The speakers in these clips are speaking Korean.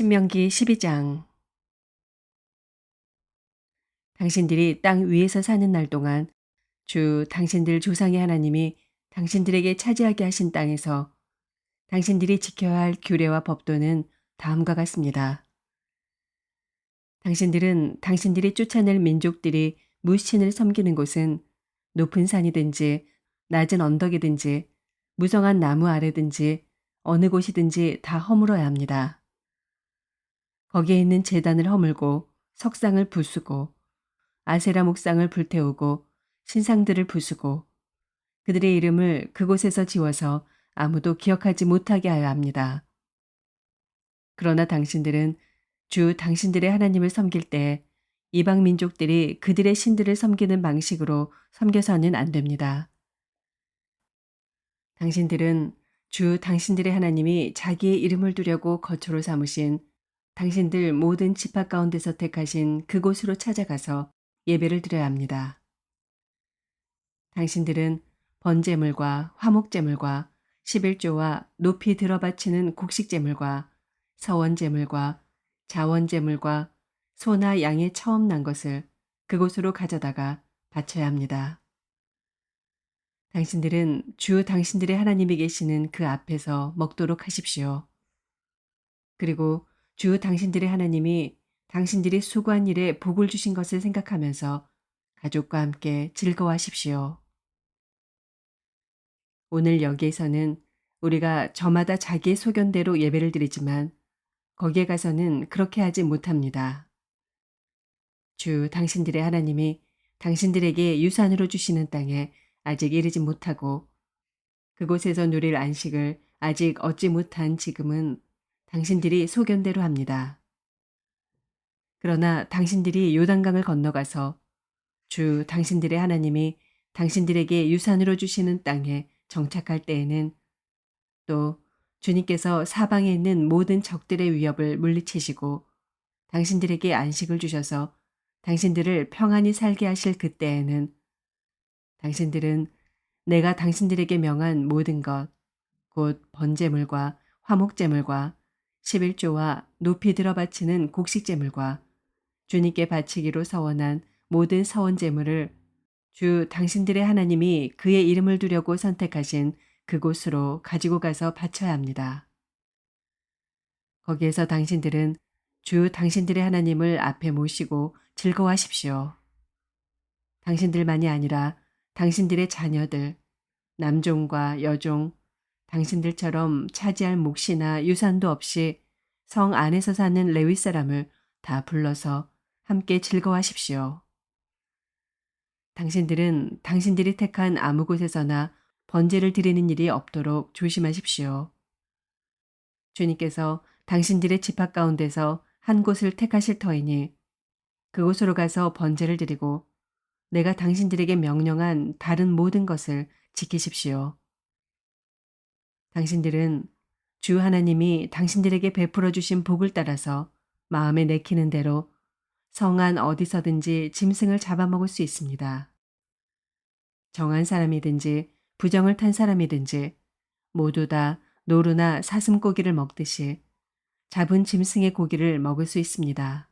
신명기 12장. 당신들이 땅 위에서 사는 날 동안 주 당신들 조상의 하나님이 당신들에게 차지하게 하신 땅에서 당신들이 지켜야 할 규례와 법도는 다음과 같습니다. 당신들은 당신들이 쫓아낼 민족들이 무신을 섬기는 곳은 높은 산이든지 낮은 언덕이든지 무성한 나무 아래든지 어느 곳이든지 다 허물어야 합니다. 거기에 있는 제단을 허물고 석상을 부수고 아세라 목상을 불태우고 신상들을 부수고 그들의 이름을 그곳에서 지워서 아무도 기억하지 못하게 하여야 합니다. 그러나 당신들은 주 당신들의 하나님을 섬길 때 이방 민족들이 그들의 신들을 섬기는 방식으로 섬겨서는 안 됩니다. 당신들은 주 당신들의 하나님이 자기의 이름을 두려고 거처로 삼으신 당신들 모든 지파 가운데서 택하신 그곳으로 찾아가서 예배를 드려야 합니다. 당신들은 번제물과 화목제물과 11조와 높이 들어바치는 곡식제물과 서원제물과 자원제물과 소나 양의 처음 난 것을 그곳으로 가져다가 바쳐야 합니다. 당신들은 주 당신들의 하나님이 계시는 그 앞에서 먹도록 하십시오. 그리고 주 당신들의 하나님이 당신들이 수고한 일에 복을 주신 것을 생각하면서 가족과 함께 즐거워하십시오. 오늘 여기에서는 우리가 저마다 자기의 소견대로 예배를 드리지만 거기에 가서는 그렇게 하지 못합니다. 주 당신들의 하나님이 당신들에게 유산으로 주시는 땅에 아직 이르지 못하고 그곳에서 누릴 안식을 아직 얻지 못한 지금은 당신들이 소견대로 합니다. 그러나 당신들이 요단강을 건너가서 주 당신들의 하나님이 당신들에게 유산으로 주시는 땅에 정착할 때에는 또 주님께서 사방에 있는 모든 적들의 위협을 물리치시고 당신들에게 안식을 주셔서 당신들을 평안히 살게 하실 그때에는 당신들은 내가 당신들에게 명한 모든 것, 곧 번제물과 화목제물과 11조와 높이 들어 바치는 곡식제물과 주님께 바치기로 서원한 모든 서원제물을 주 당신들의 하나님이 그의 이름을 두려고 선택하신 그곳으로 가지고 가서 바쳐야 합니다. 거기에서 당신들은 주 당신들의 하나님을 앞에 모시고 즐거워하십시오. 당신들만이 아니라 당신들의 자녀들, 남종과 여종, 당신들처럼 차지할 몫이나 유산도 없이 성 안에서 사는 레위 사람을 다 불러서 함께 즐거워하십시오. 당신들은 당신들이 택한 아무 곳에서나 번제를 드리는 일이 없도록 조심하십시오. 주님께서 당신들의 집합 가운데서 한 곳을 택하실 터이니 그곳으로 가서 번제를 드리고 내가 당신들에게 명령한 다른 모든 것을 지키십시오. 당신들은 주 하나님이 당신들에게 베풀어 주신 복을 따라서 마음에 내키는 대로 성안 어디서든지 짐승을 잡아먹을 수 있습니다. 정한 사람이든지 부정을 탄 사람이든지 모두 다 노루나 사슴고기를 먹듯이 잡은 짐승의 고기를 먹을 수 있습니다.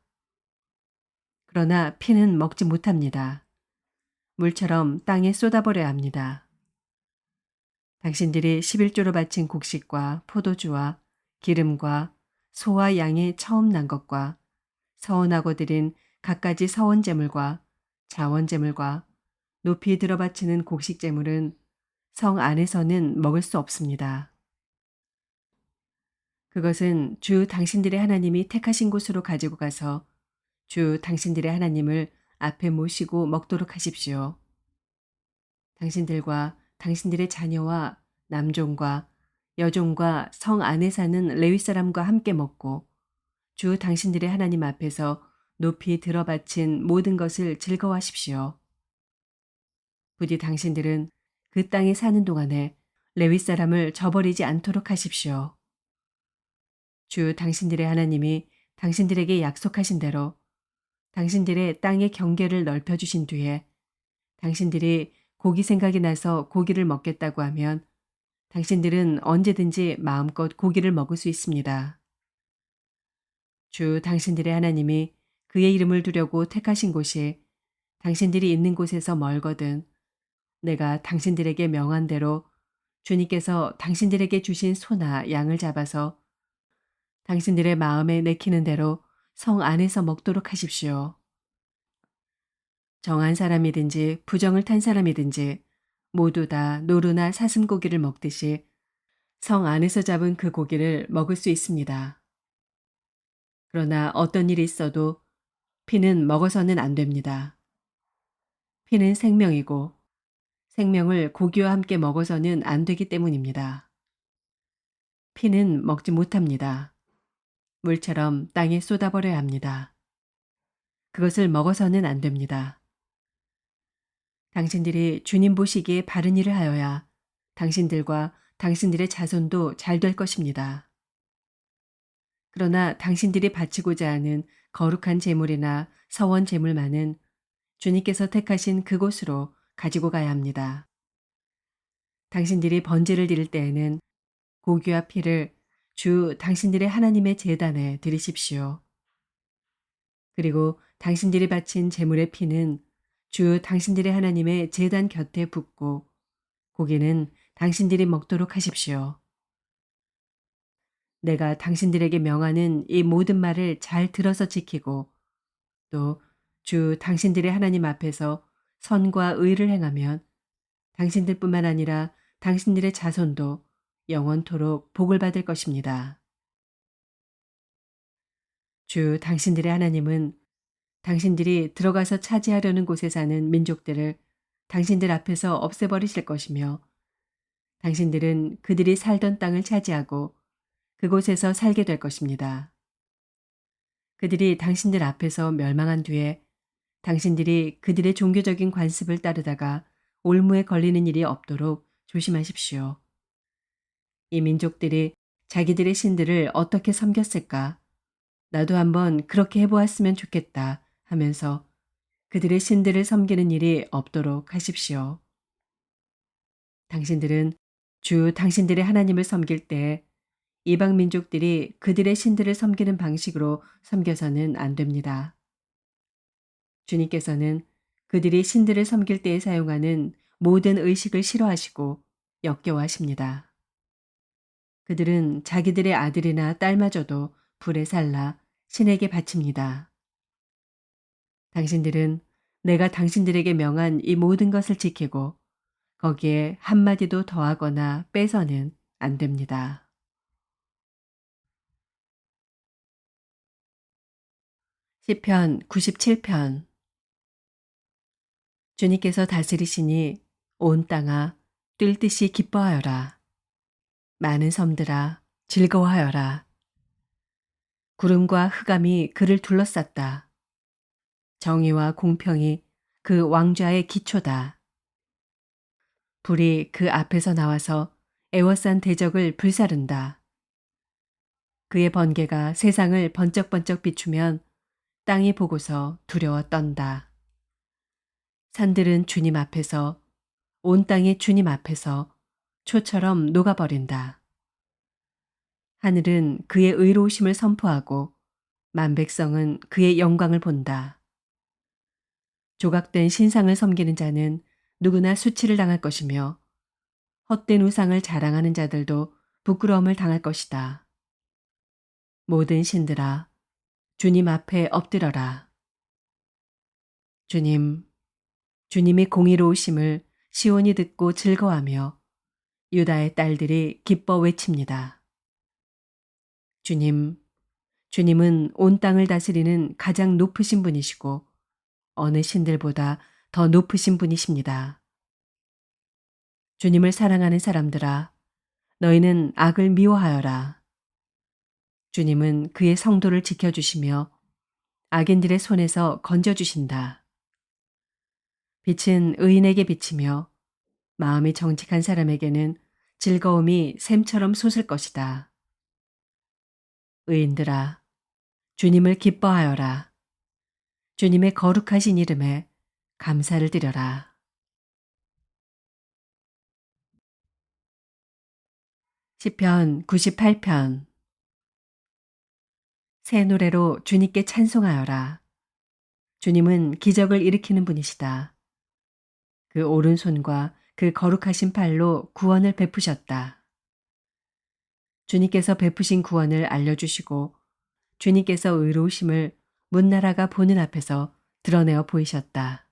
그러나 피는 먹지 못합니다. 물처럼 땅에 쏟아버려야 합니다. 당신들이 11조로 바친 곡식과 포도주와 기름과 소와 양의 처음 난 것과 서원하고 드린 갖가지 서원제물과 자원제물과 높이 들어 바치는 곡식제물은 성 안에서는 먹을 수 없습니다. 그것은 주 당신들의 하나님이 택하신 곳으로 가지고 가서 주 당신들의 하나님을 앞에 모시고 먹도록 하십시오. 당신들과 당신들의 자녀와 남종과 여종과 성 안에 사는 레위 사람과 함께 먹고 주 당신들의 하나님 앞에서 높이 들어 바친 모든 것을 즐거워하십시오. 부디 당신들은 그 땅에 사는 동안에 레위 사람을 저버리지 않도록 하십시오. 주 당신들의 하나님이 당신들에게 약속하신 대로 당신들의 땅의 경계를 넓혀주신 뒤에 당신들이 고기 생각이 나서 고기를 먹겠다고 하면 당신들은 언제든지 마음껏 고기를 먹을 수 있습니다. 주 당신들의 하나님이 그의 이름을 두려고 택하신 곳이 당신들이 있는 곳에서 멀거든 내가 당신들에게 명한 대로 주님께서 당신들에게 주신 소나 양을 잡아서 당신들의 마음에 내키는 대로 성 안에서 먹도록 하십시오. 정한 사람이든지 부정을 탄 사람이든지 모두 다 노루나 사슴고기를 먹듯이 성 안에서 잡은 그 고기를 먹을 수 있습니다. 그러나 어떤 일이 있어도 피는 먹어서는 안 됩니다. 피는 생명이고 생명을 고기와 함께 먹어서는 안 되기 때문입니다. 피는 먹지 못합니다. 물처럼 땅에 쏟아버려야 합니다. 그것을 먹어서는 안 됩니다. 당신들이 주님 보시기에 바른 일을 하여야 당신들과 당신들의 자손도 잘 될 것입니다. 그러나 당신들이 바치고자 하는 거룩한 제물이나 서원 제물만은 주님께서 택하신 그곳으로 가지고 가야 합니다. 당신들이 번제를 드릴 때에는 고기와 피를 주 당신들의 하나님의 제단에 드리십시오. 그리고 당신들이 바친 제물의 피는 주 당신들의 하나님의 제단 곁에 붓고 고기는 당신들이 먹도록 하십시오. 내가 당신들에게 명하는 이 모든 말을 잘 들어서 지키고 또 주 당신들의 하나님 앞에서 선과 의를 행하면 당신들뿐만 아니라 당신들의 자손도 영원토록 복을 받을 것입니다. 주 당신들의 하나님은 당신들이 들어가서 차지하려는 곳에 사는 민족들을 당신들 앞에서 없애버리실 것이며 당신들은 그들이 살던 땅을 차지하고 그곳에서 살게 될 것입니다. 그들이 당신들 앞에서 멸망한 뒤에 당신들이 그들의 종교적인 관습을 따르다가 올무에 걸리는 일이 없도록 조심하십시오. 이 민족들이 자기들의 신들을 어떻게 섬겼을까? 나도 한번 그렇게 해보았으면 좋겠다 하면서 그들의 신들을 섬기는 일이 없도록 하십시오. 당신들은 주 당신들의 하나님을 섬길 때 이방 민족들이 그들의 신들을 섬기는 방식으로 섬겨서는 안 됩니다. 주님께서는 그들이 신들을 섬길 때에 사용하는 모든 의식을 싫어하시고 역겨워하십니다. 그들은 자기들의 아들이나 딸마저도 불에 살라 신에게 바칩니다. 당신들은 내가 당신들에게 명한 이 모든 것을 지키고 거기에 한마디도 더하거나 빼서는 안 됩니다. 시편 97편. 주님께서 다스리시니 온 땅아 뛸 듯이 기뻐하여라. 많은 섬들아 즐거워하여라. 구름과 흑암이 그를 둘러쌌다. 정의와 공평이 그 왕좌의 기초다. 불이 그 앞에서 나와서 애워싼 대적을 불사른다. 그의 번개가 세상을 번쩍번쩍 비추면 땅이 보고서 두려워 떤다. 산들은 주님 앞에서 온 땅이 주님 앞에서 초처럼 녹아버린다. 하늘은 그의 의로우심을 선포하고 만백성은 그의 영광을 본다. 조각된 신상을 섬기는 자는 누구나 수치를 당할 것이며 헛된 우상을 자랑하는 자들도 부끄러움을 당할 것이다. 모든 신들아, 주님 앞에 엎드려라. 주님, 주님의 공의로우심을 시온이 듣고 즐거워하며 유다의 딸들이 기뻐 외칩니다. 주님, 주님은 온 땅을 다스리는 가장 높으신 분이시고 어느 신들보다 더 높으신 분이십니다. 주님을 사랑하는 사람들아, 너희는 악을 미워하여라. 주님은 그의 성도를 지켜주시며 악인들의 손에서 건져주신다. 빛은 의인에게 비치며 마음이 정직한 사람에게는 즐거움이 샘처럼 솟을 것이다. 의인들아, 주님을 기뻐하여라. 주님의 거룩하신 이름에 감사를 드려라. 시편 98편. 새 노래로 주님께 찬송하여라. 주님은 기적을 일으키는 분이시다. 그 오른손과 그 거룩하신 팔로 구원을 베푸셨다. 주님께서 베푸신 구원을 알려주시고 주님께서 의로우심을 문나라가 보는 앞에서 드러내어 보이셨다.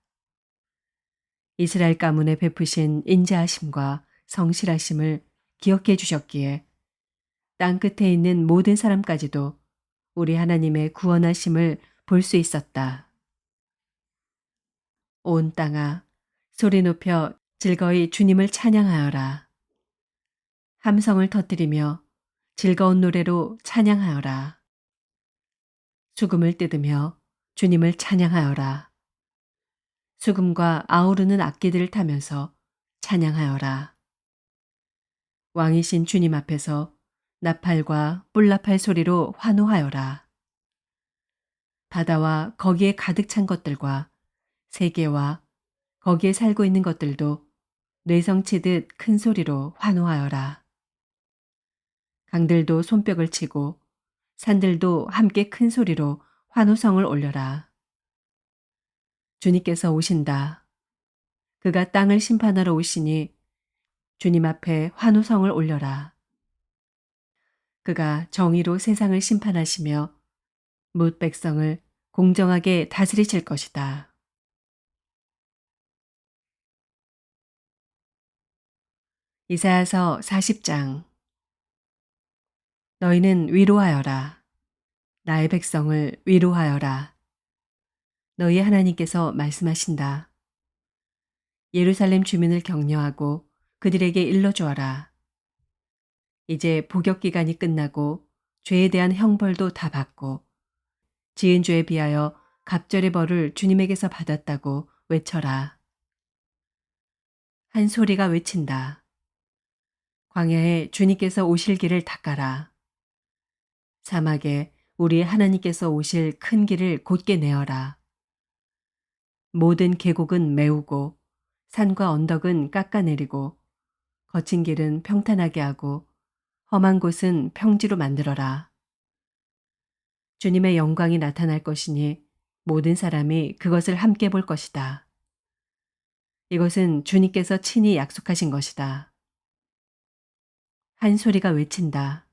이스라엘 가문에 베푸신 인자하심과 성실하심을 기억해 주셨기에 땅 끝에 있는 모든 사람까지도 우리 하나님의 구원하심을 볼 수 있었다. 온 땅아, 소리 높여 즐거이 주님을 찬양하여라. 함성을 터뜨리며 즐거운 노래로 찬양하여라. 수금을 뜯으며 주님을 찬양하여라. 수금과 아우르는 악기들을 타면서 찬양하여라. 왕이신 주님 앞에서 나팔과 뿔나팔 소리로 환호하여라. 바다와 거기에 가득 찬 것들과 세계와 거기에 살고 있는 것들도 뇌성치듯 큰 소리로 환호하여라. 강들도 손뼉을 치고 산들도 함께 큰 소리로 환호성을 올려라. 주님께서 오신다. 그가 땅을 심판하러 오시니 주님 앞에 환호성을 올려라. 그가 정의로 세상을 심판하시며 뭇 백성을 공정하게 다스리실 것이다. 이사야서 40장. 너희는 위로하여라. 나의 백성을 위로하여라. 너희 하나님께서 말씀하신다. 예루살렘 주민을 격려하고 그들에게 일러주어라. 이제 복역 기간이 끝나고 죄에 대한 형벌도 다 받고 지은 죄에 비하여 갑절의 벌을 주님에게서 받았다고 외쳐라. 한 소리가 외친다. 광야에 주님께서 오실 길을 닦아라. 사막에 우리 하나님께서 오실 큰 길을 곧게 내어라. 모든 계곡은 메우고 산과 언덕은 깎아내리고 거친 길은 평탄하게 하고 험한 곳은 평지로 만들어라. 주님의 영광이 나타날 것이니 모든 사람이 그것을 함께 볼 것이다. 이것은 주님께서 친히 약속하신 것이다. 한 소리가 외친다.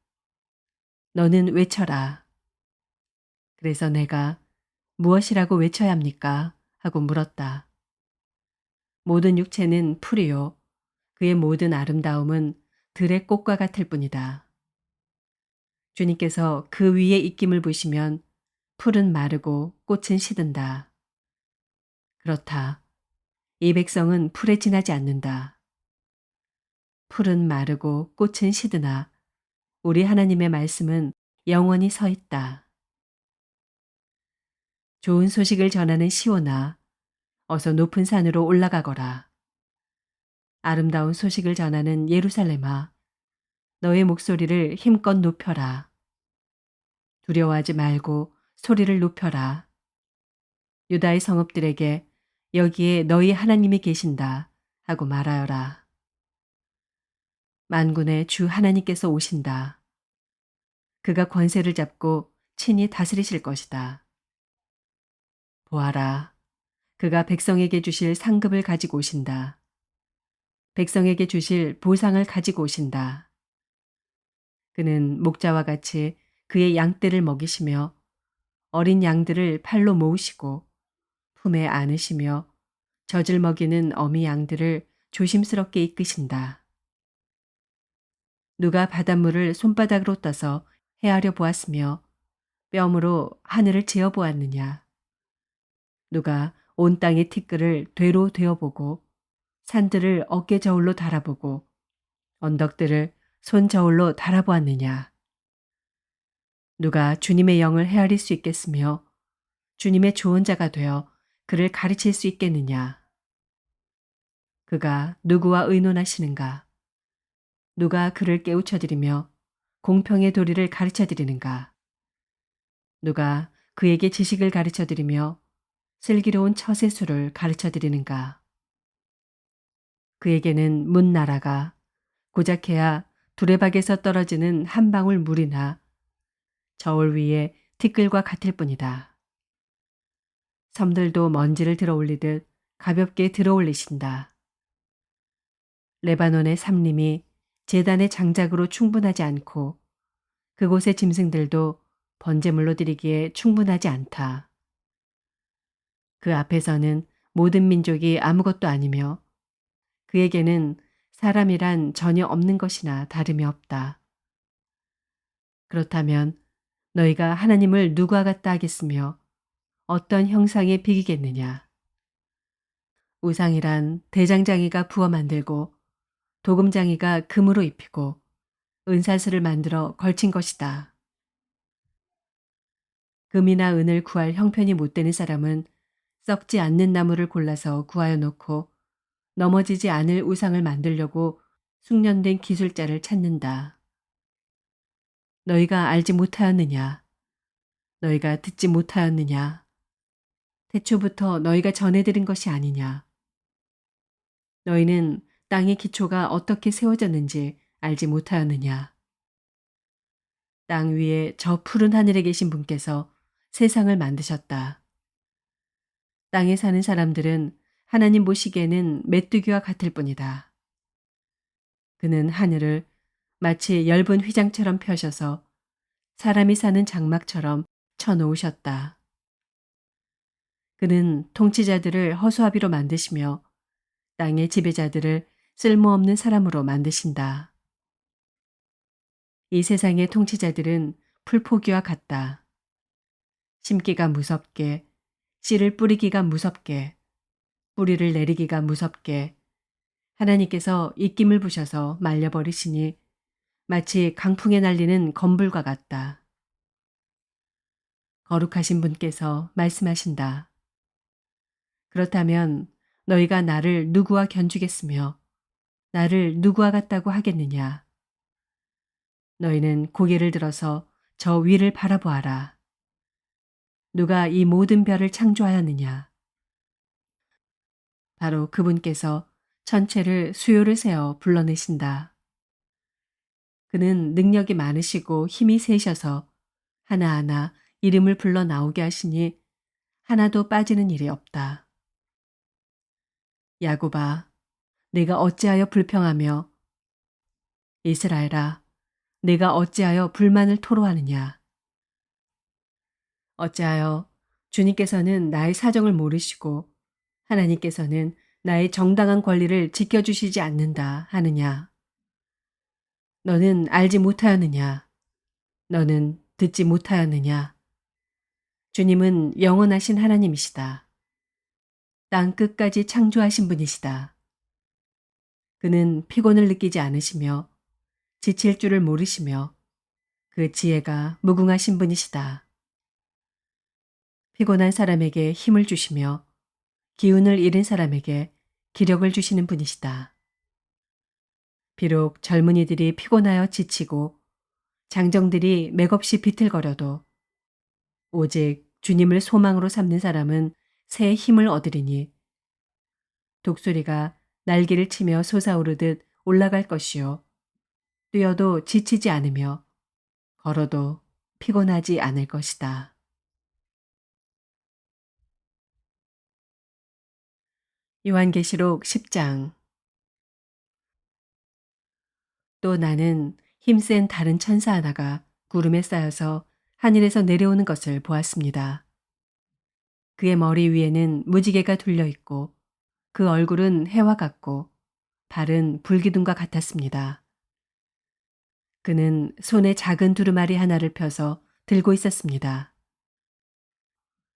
너는 외쳐라. 그래서 내가 무엇이라고 외쳐야 합니까? 하고 물었다. 모든 육체는 풀이요. 그의 모든 아름다움은 들의 꽃과 같을 뿐이다. 주님께서 그 위에 입김을 부시면 풀은 마르고 꽃은 시든다. 그렇다. 이 백성은 풀에 지나지 않는다. 풀은 마르고 꽃은 시드나 우리 하나님의 말씀은 영원히 서 있다. 좋은 소식을 전하는 시온아, 어서 높은 산으로 올라가거라. 아름다운 소식을 전하는 예루살렘아, 너의 목소리를 힘껏 높여라. 두려워하지 말고 소리를 높여라. 유다의 성읍들에게 여기에 너희 하나님이 계신다 하고 말하여라. 만군의 주 하나님께서 오신다. 그가 권세를 잡고 친히 다스리실 것이다. 보아라. 그가 백성에게 주실 상급을 가지고 오신다. 백성에게 주실 보상을 가지고 오신다. 그는 목자와 같이 그의 양떼를 먹이시며 어린 양들을 팔로 모으시고 품에 안으시며 젖을 먹이는 어미 양들을 조심스럽게 이끄신다. 누가 바닷물을 손바닥으로 떠서 헤아려 보았으며 뼘으로 하늘을 재어 보았느냐. 누가 온 땅의 티끌을 되로 되어보고 산들을 어깨 저울로 달아보고 언덕들을 손 저울로 달아보았느냐. 누가 주님의 영을 헤아릴 수 있겠으며 주님의 조언자가 되어 그를 가르칠 수 있겠느냐. 그가 누구와 의논하시는가. 누가 그를 깨우쳐드리며 공평의 도리를 가르쳐드리는가. 누가 그에게 지식을 가르쳐드리며 슬기로운 처세술을 가르쳐드리는가. 그에게는 문나라가 고작해야 두레박에서 떨어지는 한 방울 물이나 저울 위에 티끌과 같을 뿐이다. 섬들도 먼지를 들어올리듯 가볍게 들어올리신다. 레바논의 삼림이 제단의 장작으로 충분하지 않고 그곳의 짐승들도 번제물로 드리기에 충분하지 않다. 그 앞에서는 모든 민족이 아무것도 아니며 그에게는 사람이란 전혀 없는 것이나 다름이 없다. 그렇다면 너희가 하나님을 누구와 같다 하겠으며 어떤 형상에 비기겠느냐. 우상이란 대장장이가 부어 만들고 도금장이가 금으로 입히고 은사슬을 만들어 걸친 것이다. 금이나 은을 구할 형편이 못 되는 사람은 썩지 않는 나무를 골라서 구하여 놓고 넘어지지 않을 우상을 만들려고 숙련된 기술자를 찾는다. 너희가 알지 못하였느냐? 너희가 듣지 못하였느냐? 태초부터 너희가 전해들은 것이 아니냐? 너희는 땅의 기초가 어떻게 세워졌는지 알지 못하였느냐? 땅 위에 저 푸른 하늘에 계신 분께서 세상을 만드셨다. 땅에 사는 사람들은 하나님 보시기에는 메뚜기와 같을 뿐이다. 그는 하늘을 마치 엷은 휘장처럼 펴셔서 사람이 사는 장막처럼 쳐놓으셨다. 그는 통치자들을 허수아비로 만드시며 땅의 지배자들을 쓸모없는 사람으로 만드신다. 이 세상의 통치자들은 풀포기와 같다. 심기가 무섭게, 씨를 뿌리기가 무섭게, 뿌리를 내리기가 무섭게 하나님께서 입김을 부셔서 말려버리시니 마치 강풍에 날리는 건불과 같다. 거룩하신 분께서 말씀하신다. 그렇다면 너희가 나를 누구와 견주겠으며 나를 누구와 같다고 하겠느냐. 너희는 고개를 들어서 저 위를 바라보아라. 누가 이 모든 별을 창조하였느냐. 바로 그분께서 천체를 수요를 세어 불러내신다. 그는 능력이 많으시고 힘이 세셔서 하나하나 이름을 불러 나오게 하시니 하나도 빠지는 일이 없다. 야곱아, 내가 어찌하여 불평하며 이스라엘아, 내가 어찌하여 불만을 토로하느냐. 어찌하여 주님께서는 나의 사정을 모르시고 하나님께서는 나의 정당한 권리를 지켜주시지 않는다 하느냐. 너는 알지 못하였느냐. 너는 듣지 못하였느냐. 주님은 영원하신 하나님이시다. 땅 끝까지 창조하신 분이시다. 그는 피곤을 느끼지 않으시며 지칠 줄을 모르시며 그 지혜가 무궁하신 분이시다. 피곤한 사람에게 힘을 주시며 기운을 잃은 사람에게 기력을 주시는 분이시다. 비록 젊은이들이 피곤하여 지치고 장정들이 맥없이 비틀거려도 오직 주님을 소망으로 삼는 사람은 새 힘을 얻으리니 독수리가 날개를 치며 솟아오르듯 올라갈 것이요 뛰어도 지치지 않으며 걸어도 피곤하지 않을 것이다. 요한계시록 10장. 또 나는 힘센 다른 천사 하나가 구름에 쌓여서 하늘에서 내려오는 것을 보았습니다. 그의 머리 위에는 무지개가 둘려 있고 그 얼굴은 해와 같고 발은 불기둥과 같았습니다. 그는 손에 작은 두루마리 하나를 펴서 들고 있었습니다.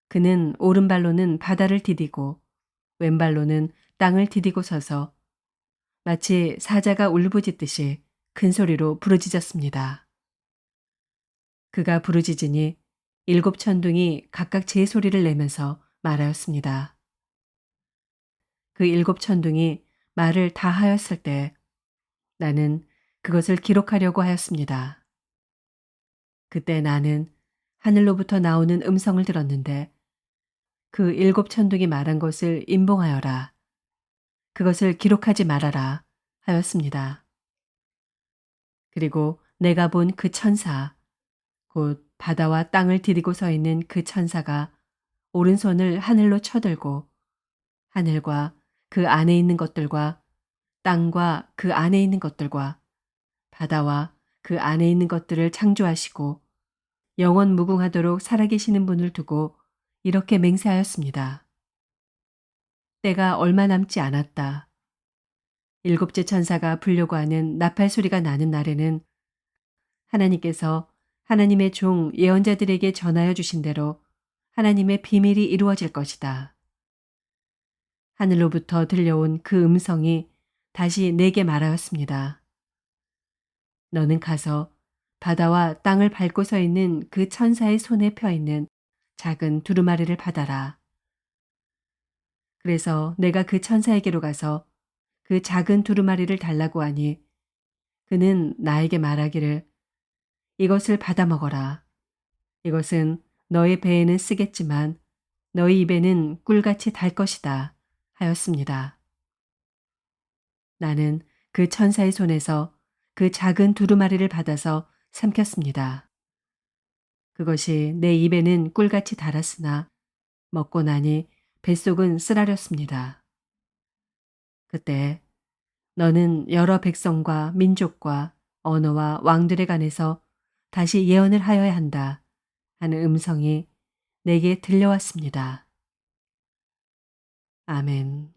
그는 오른발로는 바다를 디디고 왼발로는 땅을 디디고 서서 마치 사자가 울부짖듯이 큰 소리로 부르짖었습니다. 그가 부르짖으니 일곱 천둥이 각각 제 소리를 내면서 말하였습니다. 그 일곱 천둥이 말을 다 하였을 때 나는 그것을 기록하려고 하였습니다. 그때 나는 하늘로부터 나오는 음성을 들었는데 그 일곱 천둥이 말한 것을 임봉하여라. 그것을 기록하지 말아라 하였습니다. 그리고 내가 본 그 천사, 곧 바다와 땅을 디디고 서 있는 그 천사가 오른손을 하늘로 쳐들고 하늘과 그 안에 있는 것들과 땅과 그 안에 있는 것들과 바다와 그 안에 있는 것들을 창조하시고 영원 무궁하도록 살아계시는 분을 두고 이렇게 맹세하였습니다. 때가 얼마 남지 않았다. 일곱째 천사가 불려고 하는 나팔 소리가 나는 날에는 하나님께서 하나님의 종 예언자들에게 전하여 주신 대로 하나님의 비밀이 이루어질 것이다. 하늘로부터 들려온 그 음성이 다시 내게 말하였습니다. 너는 가서 바다와 땅을 밟고 서 있는 그 천사의 손에 펴 있는 작은 두루마리를 받아라. 그래서 내가 그 천사에게로 가서 그 작은 두루마리를 달라고 하니 그는 나에게 말하기를 이것을 받아 먹어라. 이것은 너의 배에는 쓰겠지만 너희 입에는 꿀같이 달 것이다 하였습니다. 나는 그 천사의 손에서 그 작은 두루마리를 받아서 삼켰습니다. 그것이 내 입에는 꿀같이 달았으나 먹고 나니 뱃속은 쓰라렸습니다. 그때 너는 여러 백성과 민족과 언어와 왕들에 관해서 다시 예언을 하여야 한다 하는 음성이 내게 들려왔습니다. 아멘.